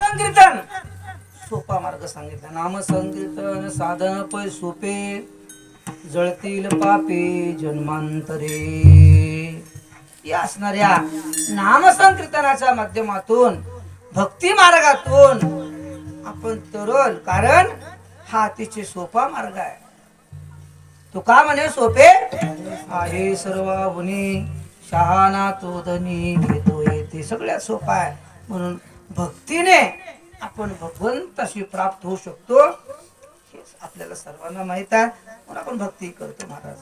नामसंकीर्तन सोपा मार्ग सांगितला. नामसंकीर्तन साधन पै सोपे, जळतील पापे जन्मांतरे. या असणाऱ्या नामसंकीर्तनाच्या माध्यमातून भक्ती मार्गातून आपण तरल. कारण हा अतिशय सोपा मार्ग आहे. तुका म्हणे सोपे आहे सर्वाहुनी, शहाणा तो धनी घेतोय ते सगळ्यात सोपा आहे. म्हणून भक्तीने आपण भगवंताशी प्राप्त होऊ शकतो हे आपल्याला सर्वांना माहित आहे. म्हणून आपण भक्ती करतो महाराज.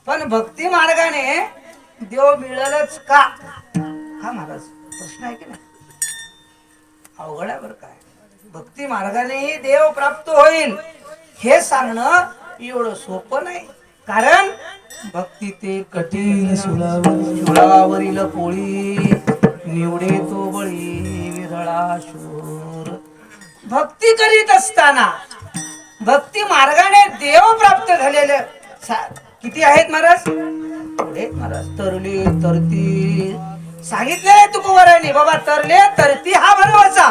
पण भक्ती मार्गाने देव मिळेलच का हा महाराज प्रश्न आहे की नाही. अवघड आहे बरं काय. भक्ती मार्गानेही देव प्राप्त होईल हे सांगणं एवढं सोपं नाही. कारण भक्ती ते कठीण शूळावरील पोळी, निवडे तो बळी विरळा शूर. भक्ती करीत असताना भक्ती मार्गाने देव प्राप्त झालेले किती आहेत महाराज. एवढे महाराज. तरले तरती सांगितले तुकोबारांनी. बाबा तरले तरती हा भरवाचा,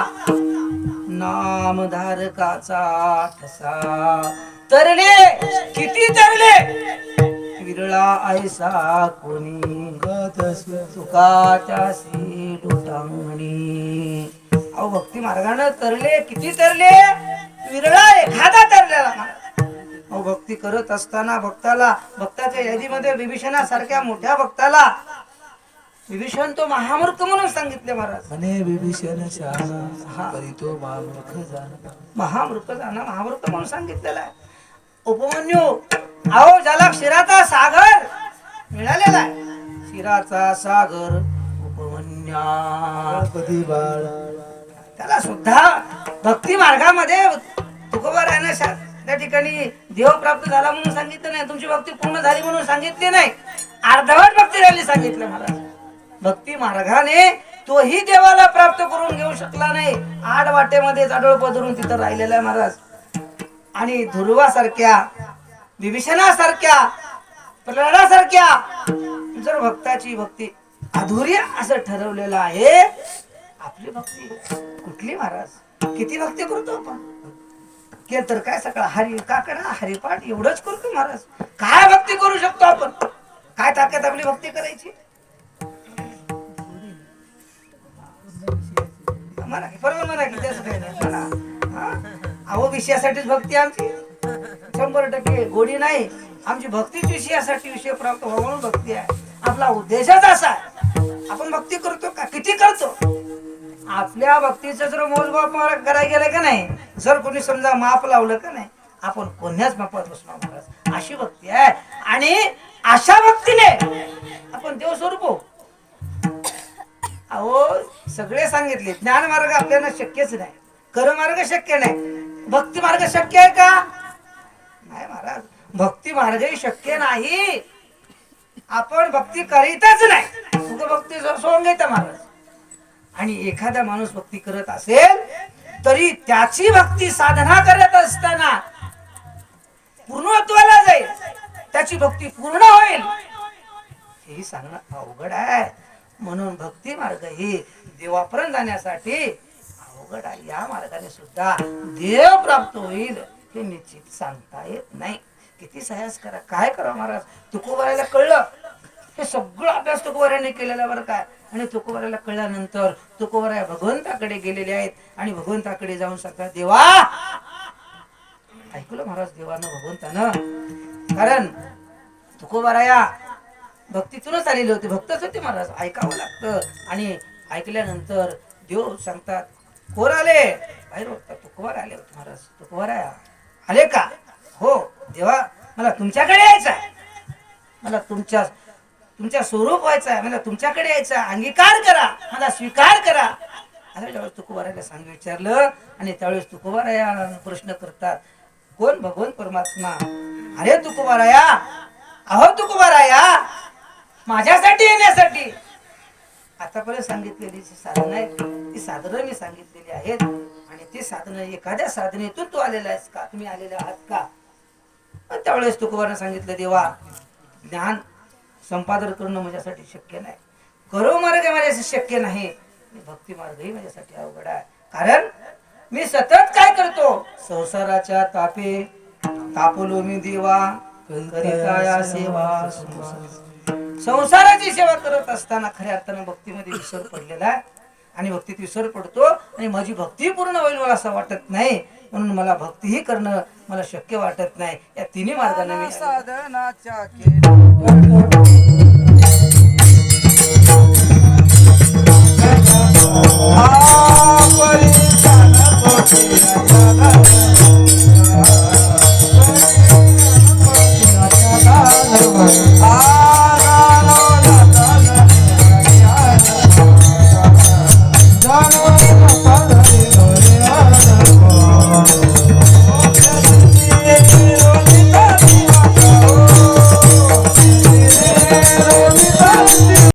नामधारकाचा ठसा. तरले किती तरले, विरळा ऐसा कोणी, सुखाच्यासी डोटांगणी. अहो भक्ती मार्गाने तरले किती तरले, विरळा एखादा तरलेला. अहो भक्ती करत असताना भक्ताला, भक्ताच्या यादीमध्ये विभीषणासारख्या मोठ्या भक्ताला, विभीषण तो महामूर्ख म्हणून सांगितले महाराज. म्हणे विभीषण शहाणा करीतो महामूर्ख जाणा. महामूर्ख जाणा महामूर्ख म्हणून सांगितलेला आहे. उपमन्यू अहो ज्याला क्षीराचा सागर मिळालेला आहे, क्षीराचा सागर उपमन्या त्याला सुद्धा भक्ती मार्गामध्ये तुकोबारायाने त्या ठिकाणी देव प्राप्त झाला म्हणून सांगितलं नाही. तुमची भक्ती पूर्ण झाली म्हणून सांगितली नाही. अर्धवट भक्ती झाली सांगितलं महाराज. भक्ती मार्गाने तोही देवाला प्राप्त करून घेऊ शकला नाही. आड वाटेमध्ये जाडोळ पदरून तिथं राहिलेला आहे महाराज. आणि ध्रुवासारख्या, विभीषणासारख्या, प्रल्हादासारख्या जर भक्ताची भक्ती अधुरी असं ठरवलेलं आहे, आपली भक्ती कुठली महाराज. किती भक्ती करतो आपण. केलं तर काय सकाळ हरी काकडा हरिपाठ एवढंच करतो महाराज. काय भक्ती करू शकतो आपण. काय ताकद आपली भक्ती करायची. बरोबर म्हणा की त्याचं काही नाही. अहो विषयासाठीच भक्ती आमची 100% गोडी नाही. आमची भक्तीच विषयासाठी विषय प्राप्त व्हावा म्हणून भक्ती आहे. आपला उद्देशच असा आहे. आपण भक्ती करतो का, किती करतो. आपल्या भक्तीचं जर मोजमाप करायला गेलं का नाही, जर कोणी समजा माप लावलं का नाही, आपण कोण्याच मापात बसणार महाराज. अशी भक्ती आहे. आणि अशा भक्तीने आपण देव स्वरूप होऊ. अहो सगळे सांगितले ज्ञान मार्ग आपल्याला शक्यच नाही, कर्म मार्ग शक्य नाही. भक्ती मार्ग शक्य आहे का नाही महाराज. भक्ती मार्गही शक्य नाही. आपण भक्ती करीतच नाही. तुझं भक्ती सोडून घेता महाराज. आणि एखादा माणूस भक्ती करत असेल तरी त्याची भक्ती साधना करत असताना पूर्णत्वाला जाईल, त्याची भक्ती पूर्ण होईल हे सांगणं अवघड आहे. म्हणून भक्ती मार्ग ही देवापर्यंत जाण्यासाठी अवघड आहे. या मार्गाने सुद्धा देव प्राप्त होईल हे निश्चित सांगता येत नाही. किती साहस करा, काय करा महाराज. तुकोबारायला कळलं हे सगळं अभ्यास तुकोबाराने केलेला बरं काय. आणि तुकोबारायला कळल्यानंतर तुकोबाराय भगवंताकडे गेलेले आहेत. आणि भगवंताकडे जाऊन सांगतात देवा, ऐकलं महाराज देवानं भगवंतानं. कारण तुकोबाराया भक्तीतूनच आलेले होते, भक्तच होते महाराज. ऐकावं लागतं. आणि ऐकल्यानंतर देव सांगतात कोण आले. बाहेर होता तुकोबार आले होते महाराज. तुकोबाराया आले का. हो देवा मला तुमच्याकडे यायचं आहे, मला तुमच्या स्वरूप व्हायचं आहे, मला तुमच्याकडे यायचं आहे. अंगीकार करा, मला स्वीकार करा. अरे त्यावेळेस तुकोबारायला विचारलं. आणि त्यावेळेस तुकोबाराया प्रश्न करतात कोण. भगवंत परमात्मा. अरे तुकोबाराया, अहो तुकोबाराया, माझ्यासाठी येण्यासाठी आतापर्यंत सांगितलेली जी साधनं आहेत ती साधनं मी सांगितलेली आहेत. आणि ती साधनं एखाद्या साधनेतून तू आलेला आहेस का, तुम्ही आलेले आहात का. त्यावेळेस तुकोबाराने सांगितलं देवा, ज्ञान संपादन करणं माझ्यासाठी शक्य नाही, करो मार्ग माझ्यासाठी शक्य नाही, भक्ती मार्गही माझ्यासाठी अवघड आहे. कारण मी सतत काय करतो संसाराच्या तापे तापलो मी देवा करिता या सेवा संसाराची सेवा करत असताना खऱ्या अर्थानं भक्तीमध्ये विसर पडलेला आहे आणि भक्तीत विसर पडतो आणि माझी भक्ती पूर्ण होईल मला असं वाटत नाही म्हणून मला भक्तीही करणं मला शक्य वाटत नाही या तिन्ही मार्गाने मी साधनाच्या केली